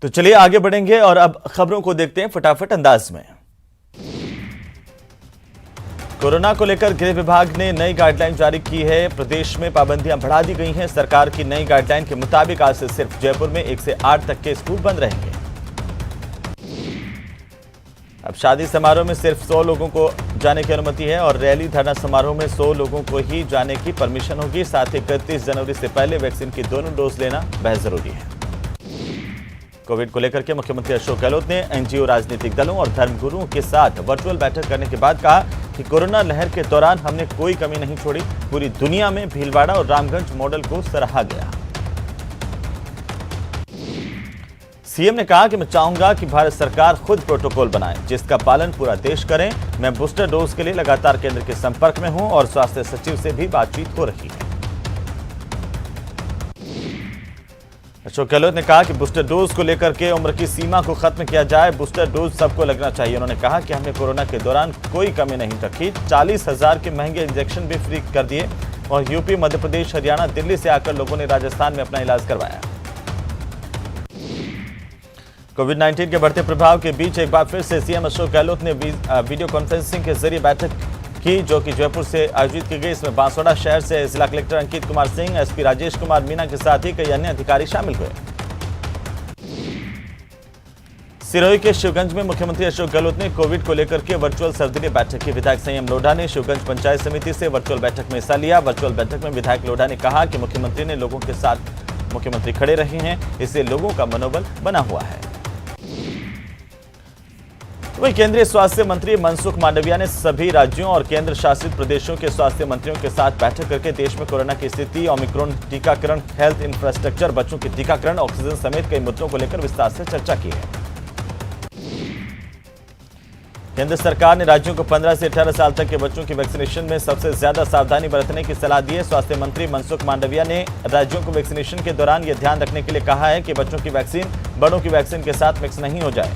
तो चलिए आगे बढ़ेंगे और अब खबरों को देखते हैं फटाफट अंदाज में। कोरोना को लेकर गृह विभाग ने नई गाइडलाइन जारी की है। प्रदेश में पाबंदियां बढ़ा दी गई हैं। सरकार की नई गाइडलाइन के मुताबिक आज से सिर्फ जयपुर में 1 से 8 तक के स्कूल बंद रहेंगे। अब शादी समारोह में सिर्फ 100 लोगों को जाने की अनुमति है और रैली धरना समारोह में 100 लोगों को ही जाने की परमिशन होगी। साथ ही 31 जनवरी से पहले वैक्सीन की दोनों डोज लेना बेहद जरूरी है। कोविड को लेकर के मुख्यमंत्री अशोक गहलोत ने एनजीओ, राजनीतिक दलों और धर्मगुरुओं के साथ वर्चुअल बैठक करने के बाद कहा कि कोरोना लहर के दौरान हमने कोई कमी नहीं छोड़ी। पूरी दुनिया में भीलवाड़ा और रामगंज मॉडल को सराहा गया। सीएम ने कहा कि मैं चाहूंगा कि भारत सरकार खुद प्रोटोकॉल बनाए, जिसका पालन पूरा देश करे। मैं बूस्टर डोज के लिए लगातार केंद्र के संपर्क में हूं और स्वास्थ्य सचिव से भी बातचीत हो रही है। अशोक गहलोत ने कहा कि बूस्टर डोज को लेकर के उम्र की सीमा को खत्म किया जाए। बूस्टर डोज सबको लगना चाहिए। उन्होंने कहा कि हमने कोरोना के दौरान कोई कमी नहीं रखी। 40,000 के महंगे इंजेक्शन भी फ्री कर दिए और यूपी, मध्य प्रदेश, हरियाणा, दिल्ली से आकर लोगों ने राजस्थान में अपना इलाज करवाया। कोविड-19 के बढ़ते प्रभाव के बीच एक बार फिर से सीएम अशोक गहलोत ने वीडियो कॉन्फ्रेंसिंग के जरिए बैठक की, जो कि जयपुर से आयोजित की गई। इसमें बांसवाड़ा शहर से जिला कलेक्टर अंकित कुमार सिंह, एसपी राजेश कुमार मीना के साथ ही कई अन्य अधिकारी शामिल हुए। सिरोही के शिवगंज में मुख्यमंत्री अशोक गहलोत ने कोविड को लेकर के वर्चुअल सर्वदलीय बैठक की। विधायक संयम लोढ़ा ने शिवगंज पंचायत समिति से वर्चुअल बैठक में हिस्सा लिया। वर्चुअल बैठक में विधायक लोढ़ा ने कहा कि मुख्यमंत्री ने लोगों के साथ मुख्यमंत्री खड़े रहे हैं, इससे लोगों का मनोबल बना हुआ है। वहीं केंद्रीय स्वास्थ्य मंत्री मनसुख मांडविया ने सभी राज्यों और केंद्र शासित प्रदेशों के स्वास्थ्य मंत्रियों के साथ बैठक करके देश में कोरोना की स्थिति, ओमिक्रॉन टीकाकरण, हेल्थ इंफ्रास्ट्रक्चर, बच्चों के टीकाकरण, ऑक्सीजन समेत कई मुद्दों को लेकर विस्तार से चर्चा की है। केंद्र सरकार ने राज्यों को 15 से 18 साल तक के बच्चों की वैक्सीनेशन में सबसे ज्यादा सावधानी बरतने की सलाह दी है। स्वास्थ्य मंत्री मनसुख मांडविया ने राज्यों को वैक्सीनेशन के दौरान यह ध्यान रखने के लिए कहा है कि बच्चों की वैक्सीन बड़ों की वैक्सीन के साथ मिक्स नहीं हो जाए।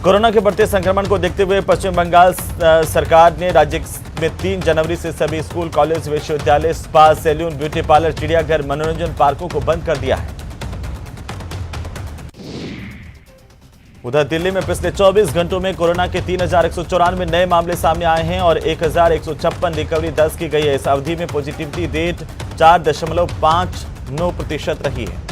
कोरोना के बढ़ते संक्रमण को देखते हुए पश्चिम बंगाल सरकार ने राज्य में 3 जनवरी से सभी स्कूल, कॉलेज, विश्वविद्यालय, स्पा, सैलून, ब्यूटी पार्लर, चिड़ियाघर, मनोरंजन पार्कों को बंद कर दिया है। उधर दिल्ली में पिछले 24 घंटों में कोरोना के 3,194 नए मामले सामने आए हैं और 1,156 रिकवरी दर्ज की गई है। इस अवधि में पॉजिटिविटी रेट 4.59% रही है।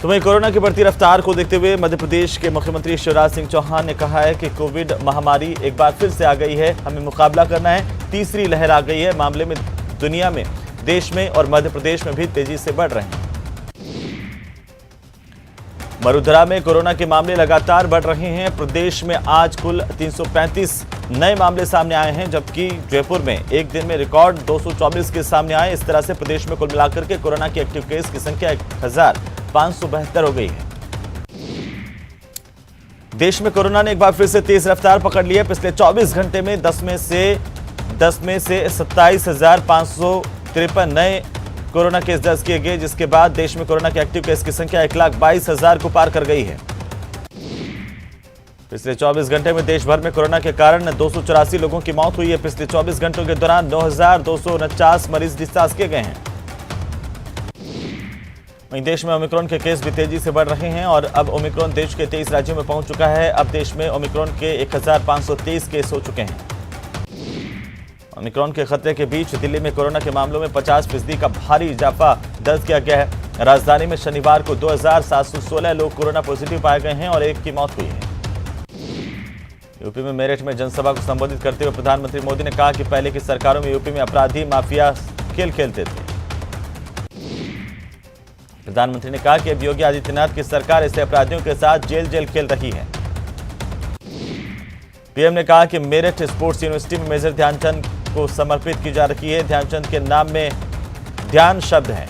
तो वहीं कोरोना की बढ़ती रफ्तार को देखते हुए मध्य प्रदेश के मुख्यमंत्री शिवराज सिंह चौहान ने कहा है कि कोविड महामारी एक बार फिर से आ गई है, हमें मुकाबला करना है। तीसरी लहर आ गई है। मामले में दुनिया में, देश में और मध्य प्रदेश में भी तेजी से बढ़ रहे हैं। मरुधरा में कोरोना के मामले लगातार बढ़ रहे हैं। प्रदेश में आज कुल 335 नए मामले सामने आए हैं, जबकि जयपुर में एक दिन में रिकॉर्ड 224 केस सामने आए। इस तरह से प्रदेश में कुल मिलाकर के कोरोना के एक्टिव केस की संख्या 1,572 हो गई है। देश में कोरोना ने एक बार फिर से तेज रफ्तार पकड़ ली है। पिछले 24 घंटे में 10 में से 27,553 नए कोरोना केस दर्ज किए गए, जिसके बाद देश में कोरोना के एक्टिव केस की संख्या 1,22,000 को पार कर गई है। पिछले 24 घंटे में देश भर में कोरोना के कारण 284 लोगों की मौत हुई है। पिछले 24 घंटों के दौरान 9,249 मरीज डिस्चार्ज किए गए हैं। वहीं देश में ओमिक्रॉन के केस भी तेजी से बढ़ रहे हैं और अब ओमिक्रॉन देश के 23 राज्यों में पहुंच चुका है। अब देश में ओमिक्रॉन के 1,523 केस हो चुके हैं। ओमिक्रॉन के खतरे के बीच दिल्ली में कोरोना के मामलों में 50% का भारी इजाफा दर्ज किया गया है। राजधानी में शनिवार को 2,716 लोग कोरोना पॉजिटिव पाए गए हैं और एक की मौत हुई है। यूपी में मेरठ में जनसभा को संबोधित करते हुए प्रधानमंत्री मोदी ने कहा कि पहले की सरकारों में यूपी में अपराधी माफिया खेल खेलते थे। प्रधानमंत्री ने कहा कि अब योगी आदित्यनाथ की सरकार ऐसे अपराधियों के साथ जेल खेल रही है। पीएम ने कहा कि मेरठ स्पोर्ट्स यूनिवर्सिटी में मेजर ध्यानचंद को समर्पित की जा रही है। ध्यानचंद के नाम में ध्यान शब्द है।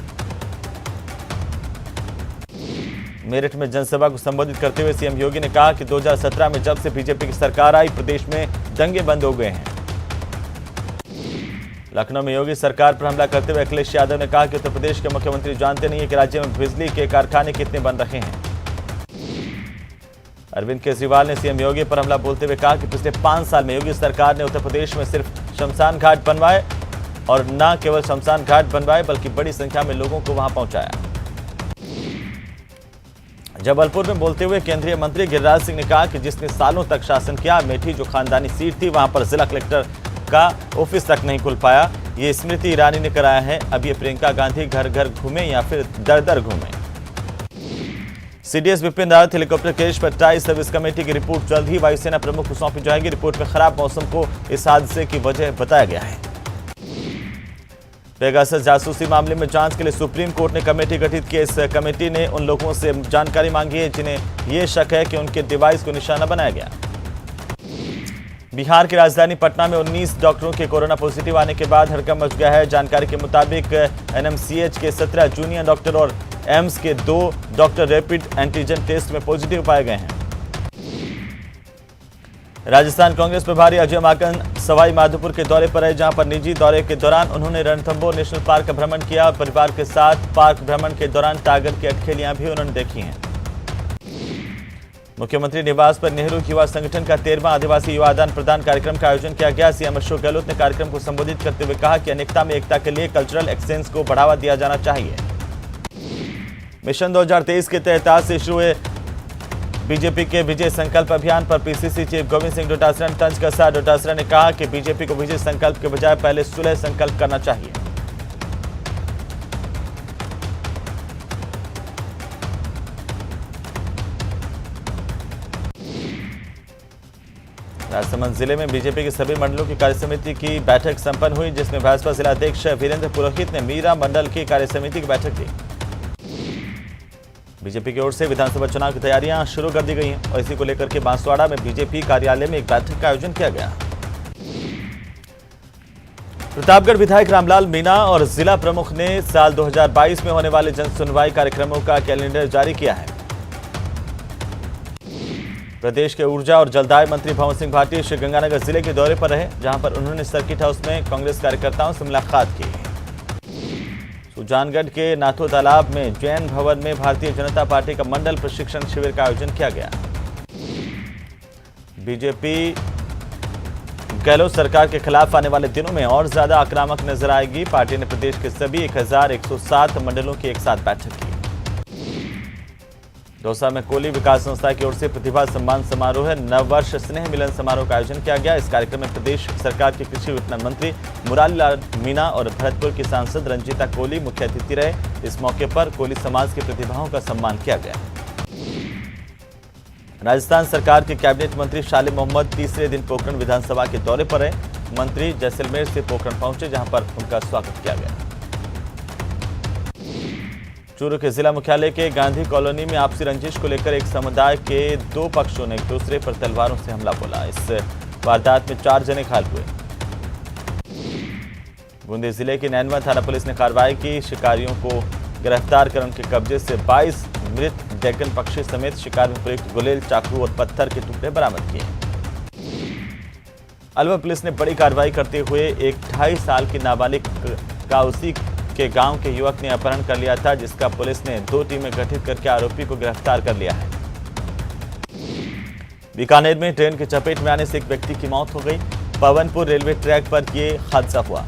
मेरठ में जनसभा को संबोधित करते हुए सीएम योगी ने कहा कि 2017 में जब से बीजेपी की सरकार आई, प्रदेश में दंगे बंद हो गए हैं। लखनऊ में योगी सरकार पर हमला करते हुए अखिलेश यादव ने कहा कि उत्तर प्रदेश के मुख्यमंत्री जानते नहीं है कि राज्य में बिजली के कारखाने कितने बन रहे हैं। अरविंद केजरीवाल ने सीएम योगी पर हमला बोलते हुए कहा कि पिछले 5 साल में योगी सरकार ने उत्तर प्रदेश में सिर्फ शमशान घाट बनवाए और न केवल शमशान घाट बनवाए बल्कि बड़ी संख्या में लोगों को वहां पहुंचाया। जबलपुर में बोलते हुए केंद्रीय मंत्री गिरिराज सिंह ने कहा कि जिसने सालों तक शासन किया, अमेठी जो खानदानी सीट थी वहां पर जिला कलेक्टर का ऑफिस तक नहीं खुल पाया। ये स्मृति ईरानी ने कराया है। अब ये प्रियंका गांधी घर घर घूमे या फिर दर दर घूमे। CDS Vipin Rawat helicopter crash पर ट्राई सर्विस कमेटी की रिपोर्ट जल्द ही वायुसेना प्रमुख को सौंपी जाएगी। रिपोर्ट में खराब मौसम को इस हादसे की वजह बताया गया है। पेगासस जासूसी मामले में जांच के लिए सुप्रीम कोर्ट ने कमेटी गठित की। इस कमेटी ने उन लोगों से जानकारी मांगी है जिन्हें यह शक है कि उनके डिवाइस को निशाना बनाया गया। बिहार की राजधानी पटना में 19 डॉक्टरों के कोरोना पॉजिटिव आने के बाद हड़कंप मच गया है। जानकारी के मुताबिक एनएमसीएच के 17 जूनियर डॉक्टर और एम्स के 2 डॉक्टर रैपिड एंटीजन टेस्ट में पॉजिटिव पाए गए हैं। राजस्थान कांग्रेस प्रभारी अजय माकन सवाई माधोपुर के दौरे पर है, जहां पर निजी दौरे के दौरान उन्होंने रणथंभौर नेशनल पार्क का भ्रमण किया। परिवार के साथ पार्क भ्रमण के दौरान टाइगर की अटखेलियां भी उन्होंने देखी हैं। मुख्यमंत्री निवास पर नेहरू युवा संगठन का 13वां आदिवासी युवा आदान प्रदान कार्यक्रम का आयोजन किया गया। सीएम अशोक गहलोत ने कार्यक्रम को संबोधित करते हुए कहा कि अनेकता में एकता के लिए कल्चरल एक्सचेंज को बढ़ावा दिया जाना चाहिए। मिशन 2023 के तहत आज से शुरू हुए बीजेपी के विजय संकल्प अभियान पर पीसीसी चीफ गोविंद सिंह डोटासरा ने तंज कसा। डोटासरा ने कहा कि बीजेपी को विजय संकल्प के बजाय पहले सुलह संकल्प करना चाहिए। राजसमंद जिले में बीजेपी के सभी मंडलों की कार्यसमिति की बैठक संपन्न हुई, जिसमें भाजपा जिला अध्यक्ष वीरेंद्र पुरोहित ने मीरा मंडल की कार्यसमिति की बैठक की। बीजेपी की ओर से विधानसभा चुनाव की तैयारियां शुरू कर दी गई हैं और इसी को लेकर के बांसवाड़ा में बीजेपी कार्यालय में एक बैठक का आयोजन किया गया। प्रतापगढ़ विधायक रामलाल मीणा और जिला प्रमुख ने साल 2022 में होने वाले जन सुनवाई कार्यक्रमों का कैलेंडर जारी किया है। प्रदेश के ऊर्जा और जलदाय मंत्री भंवर सिंह भाटी श्रीगंगानगर जिले के दौरे पर रहे, जहां पर उन्होंने सर्किट हाउस में कांग्रेस कार्यकर्ताओं से मुलाकात की। सुजानगढ़ के नाथो तालाब में जैन भवन में भारतीय जनता पार्टी का मंडल प्रशिक्षण शिविर का आयोजन किया गया। बीजेपी गहलोत सरकार के खिलाफ आने वाले दिनों में और ज्यादा आक्रामक नजर आएगी। पार्टी ने प्रदेश के सभी 1107 मंडलों की एक साथ बैठक की। दौसा में कोली विकास संस्था की ओर से प्रतिभा सम्मान समारोह नववर्ष स्नेह मिलन समारोह का आयोजन किया गया। इस कार्यक्रम में प्रदेश सरकार के कृषि विपणन मंत्री मुरारीलाल मीणा और भरतपुर की सांसद रंजीता कोली मुख्य अतिथि रहे। इस मौके पर कोली समाज की प्रतिभाओं का सम्मान किया गया। राजस्थान सरकार के कैबिनेट मंत्री शाले मोहम्मद तीसरे दिन पोखरण विधानसभा के दौरे पर रहे। मंत्री जैसलमेर से पोखरण पहुंचे, जहां पर उनका स्वागत किया गया। चूरू के जिला मुख्यालय के गांधी कॉलोनी में आपसी रंजिश को लेकर एक समुदाय के 2 पक्षों ने एक दूसरे पर तलवारों से हमला बोला। इस वारदात में 4 जने घायल हुए। बूंदी जिले की नैनवा थाना पुलिस ने कार्रवाई की। शिकारियों को गिरफ्तार कर उनके कब्जे से 22 मृत डेकन पक्षी समेत शिकार में प्रयुक्त गुलेल, चाकू और पत्थर के टुकड़े बरामद किए। अलवर पुलिस ने बड़ी कार्रवाई करते हुए एक 2.5 साल की नाबालिग का उसी के गांव के युवक ने अपहरण कर लिया था, जिसका पुलिस ने 2 टीमें गठित करके आरोपी को गिरफ्तार कर लिया है। बीकानेर में ट्रेन की चपेट में आने से एक व्यक्ति की मौत हो गई। पवनपुर रेलवे ट्रैक पर यह हादसा हुआ।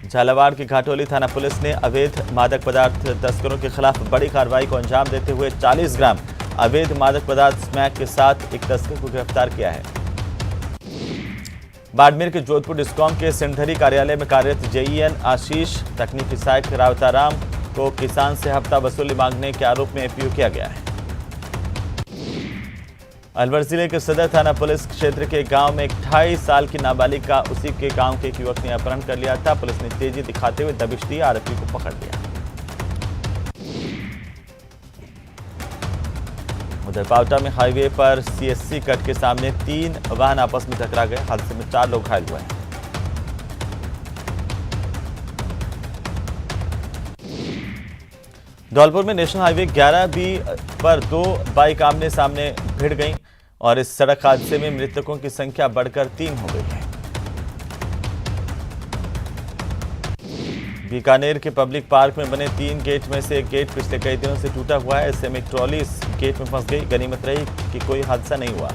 झालावाड़ की घाटोली थाना पुलिस ने अवैध मादक पदार्थ तस्करों के खिलाफ बड़ी कार्रवाई को अंजाम देते हुए 40 ग्राम अवैध मादक पदार्थ स्मैक के साथ एक तस्कर को गिरफ्तार किया है। बाड़मेर के जोधपुर डिस्कॉम के सिंधरी कार्यालय में कार्यरत जेईएन आशीष तकनीकी सहायक रावताराम को किसान से हफ्ता वसूली मांगने के आरोप में एपीओ किया गया है। अलवर जिले के सदर थाना पुलिस क्षेत्र के गांव में एक 2.5 साल की नाबालिग का उसी के गांव के एक युवक ने अपहरण कर लिया था। पुलिस ने तेजी दिखाते हुए दबिश दी, आरोपी को पकड़ लिया। उधर पावटा में हाईवे पर सीएससी कट के सामने 3 वाहन आपस में टकरा गए। हादसे में 4 लोग घायल हुए हैं। धौलपुर में नेशनल हाईवे 11B पर 2 बाइक आमने सामने भिड़ गईं और इस सड़क हादसे में मृतकों की संख्या बढ़कर 3 हो गई है। बीकानेर के पब्लिक पार्क में बने 3 गेट में से एक गेट पिछले कई दिनों से टूटा हुआ है। ऐसे में एक ट्रॉली इस गेट में फंस गई। गनीमत रही कि कोई हादसा नहीं हुआ।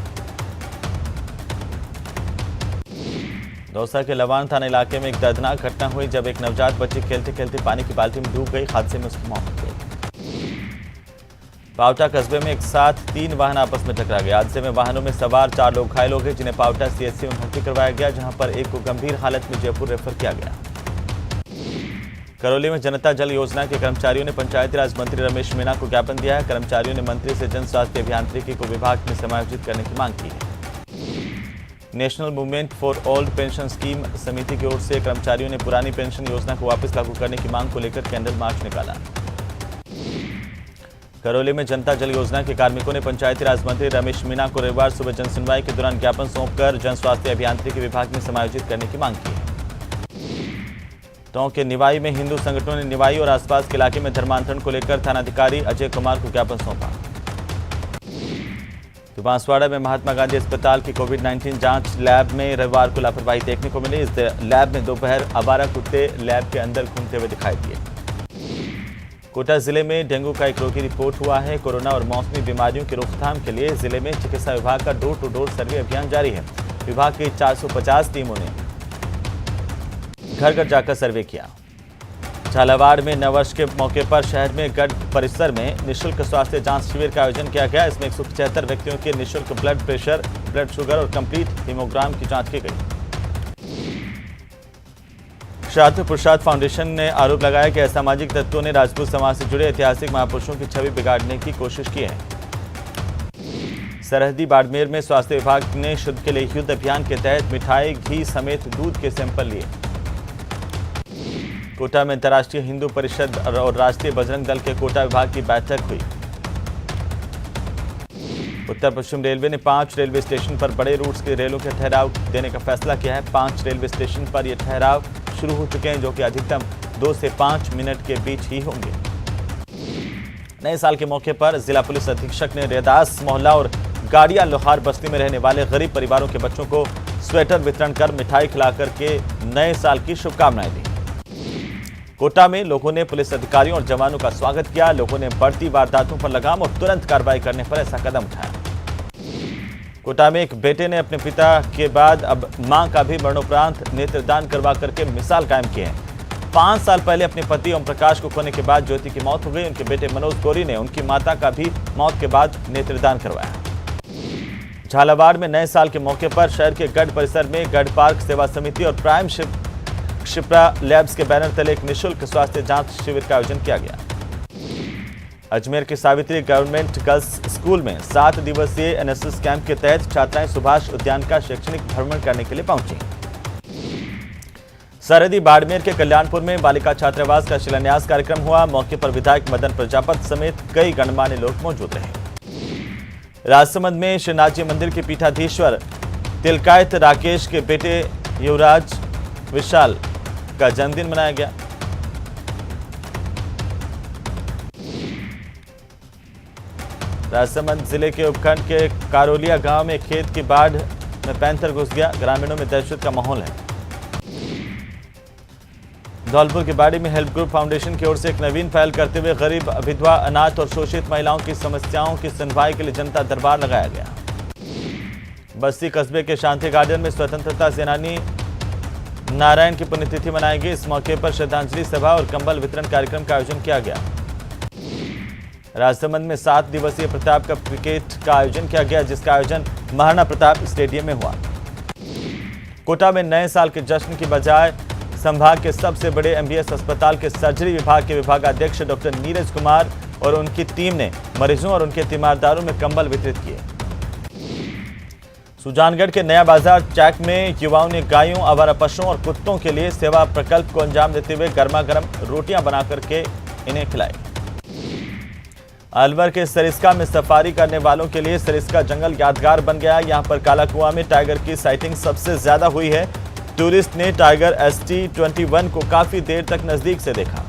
दौसा के लवान थाना इलाके में एक दर्दनाक घटना हुई जब एक नवजात बच्ची खेलते खेलते पानी की बाल्टी में डूब गई। हादसे में उसकी मौत हो गई। पावटा कस्बे में एक साथ 3 वाहन आपस में टकरा गए। हादसे में वाहनों में सवार 4 लोग घायल हो गए, जिन्हें पावटा सीएचसी में भर्ती करवाया गया, जहां पर एक को गंभीर हालत में जयपुर रेफर किया गया। करौली में जनता जल योजना के कर्मचारियों ने पंचायती राज मंत्री रमेश मीणा को ज्ञापन दिया है। कर्मचारियों ने मंत्री से जन स्वास्थ्य अभियांत्रिकी को विभाग में समायोजित करने की मांग की है। National movement for old pension scheme समिति की ओर से कर्मचारियों ने पुरानी पेंशन योजना को वापस लागू करने की मांग को लेकर कैंडल मार्च निकाला। करौली में जनता जल योजना के कार्मिकों ने पंचायती राज मंत्री रमेश मीणा को रविवार सुबह जनसुनवाई के दौरान ज्ञापन सौंपकर जन स्वास्थ्य अभियांत्रिकी विभाग में समायोजित करने की मांग की है। टोंक के निवाई में हिंदू संगठनों ने निवाई और आसपास के इलाके में धर्मांतरण को लेकर थानाधिकारी अजय कुमार को ज्ञापन सौंपा। तो बांसवाड़ा में महात्मा गांधी अस्पताल की कोविड-19 जांच लैब में रविवार को लापरवाही देखने को मिली। इस लैब में दोपहर आवारा कुत्ते लैब के अंदर घूमते हुए दिखाई दिए। कोटा जिले में डेंगू का एक रोगी रिपोर्ट हुआ है। कोरोना और मौसमी बीमारियों की रोकथाम के लिए जिले में चिकित्सा विभाग का डोर टू डोर सर्वे अभियान जारी है। विभाग की 450 टीमों ने घर घर जाकर सर्वे किया। झालावाड़ में नववर्ष के मौके पर शहर में गढ़ परिसर में निःशुल्क स्वास्थ्य जांच शिविर का आयोजन किया गया। इसमें 175 व्यक्तियों के निःशुल्क ब्लड प्रेशर, ब्लड शुगर और कंप्लीट हीमोग्राम की जांच की गई। शाहतु प्रसाद फाउंडेशन ने आरोप लगाया कि असामाजिक तत्वों ने राजपूत समाज से जुड़े ऐतिहासिक महापुरुषों की छवि बिगाड़ने की कोशिश की है। सरहदी बाड़मेर में स्वास्थ्य विभाग ने शुद्ध के लिए युद्ध अभियान के तहत मिठाई, घी समेत दूध के सैंपल लिए। कोटा में अंतर्राष्ट्रीय हिंदू परिषद और राष्ट्रीय बजरंग दल के कोटा विभाग की बैठक हुई। उत्तर पश्चिम रेलवे ने 5 रेलवे स्टेशन पर बड़े रूट्स के रेलों के ठहराव देने का फैसला किया है। 5 रेलवे स्टेशन पर ये ठहराव शुरू हो चुके हैं, जो कि अधिकतम 2 से 5 मिनट के बीच ही होंगे। नए साल के मौके पर जिला पुलिस अधीक्षक ने रेदास मोहल्ला और गाड़िया लोहार बस्ती में रहने वाले गरीब परिवारों के बच्चों को स्वेटर वितरण कर मिठाई खिलाकर के नए साल की शुभकामनाएं दी। कोटा में लोगों ने पुलिस अधिकारियों और जवानों का स्वागत किया। लोगों ने बढ़ती वारदातों पर लगाम और तुरंत कार्रवाई करने पर ऐसा कदम उठाया। कोटा में एक बेटे ने अपने पिता के बाद अब मां का भी मरणोपरांत नेत्रदान करवा करके मिसाल कायम की है। 5 साल पहले अपने पति ओम प्रकाश को खोने के बाद ज्योति की मौत हो गई। उनके बेटे मनोज गौरी ने उनकी माता का भी मौत के बाद नेत्रदान करवाया। झालावाड़ में नए साल के मौके पर शहर के गढ़ परिसर में गढ़ पार्क सेवा समिति और प्राइम शिप्रा लैब्स के बैनर तले एक निःशुल्क स्वास्थ्य जांच शिविर का आयोजन किया गया। अजमेर के सावित्री गवर्नमेंट गर्ल्स स्कूल में 7 दिवसीय एनएसएस कैंप के तहत छात्राएं सुभाष उद्यान का शैक्षणिक भ्रमण करने के लिए पहुंची। सरहदी बाड़मेर के कल्याणपुर में बालिका छात्रावास का शिलान्यास कार्यक्रम हुआ। मौके पर विधायक मदन प्रजापति समेत कई गणमान्य लोग मौजूद रहे। राजसमंद में श्रीनाथ जी मंदिर के पीठाधीश्वर तिलकायत राकेश के बेटे युवराज विशाल का जन्मदिन मनाया गया। राजसमंद जिले के उपखंड के कारोलिया गांव में खेत की बाढ़ में पैंथर घुस गया। ग्रामीणों में दहशत का माहौल है। धौलपुर के बाड़ी में हेल्प ग्रुप फाउंडेशन की ओर से एक नवीन पहल करते हुए गरीब, विधवा, अनाथ और शोषित महिलाओं की समस्याओं की सुनवाई के लिए जनता दरबार लगाया गया। बस्ती कस्बे के शांति गार्डन में स्वतंत्रता सेनानी नारायण की पुण्यतिथि मनाई गई। इस मौके पर श्रद्धांजलि सभा और कंबल वितरण कार्यक्रम का आयोजन किया गया। राजसमंद में 7 दिवसीय प्रताप कप क्रिकेट का आयोजन किया गया, जिसका आयोजन महाराणा प्रताप स्टेडियम में हुआ। कोटा में नए साल के जश्न की बजाय संभाग के सबसे बड़े एमबीएस अस्पताल के सर्जरी विभाग के विभागाध्यक्ष डॉक्टर नीरज कुमार और उनकी टीम ने मरीजों और उनके तीमारदारों में कंबल वितरित किए। सुजानगढ़ के नया बाजार चैक में युवाओं ने गायों, आवारा पशुओं और कुत्तों के लिए सेवा प्रकल्प को अंजाम देते हुए गर्मा गर्म रोटियां बना करके इन्हें खिलाई। अलवर के सरिस्का में सफारी करने वालों के लिए सरिस्का जंगल यादगार बन गया। यहां पर काला कुआं में टाइगर की साइटिंग सबसे ज्यादा हुई है। टूरिस्ट ने टाइगर ST-21 को काफी देर तक नजदीक से देखा।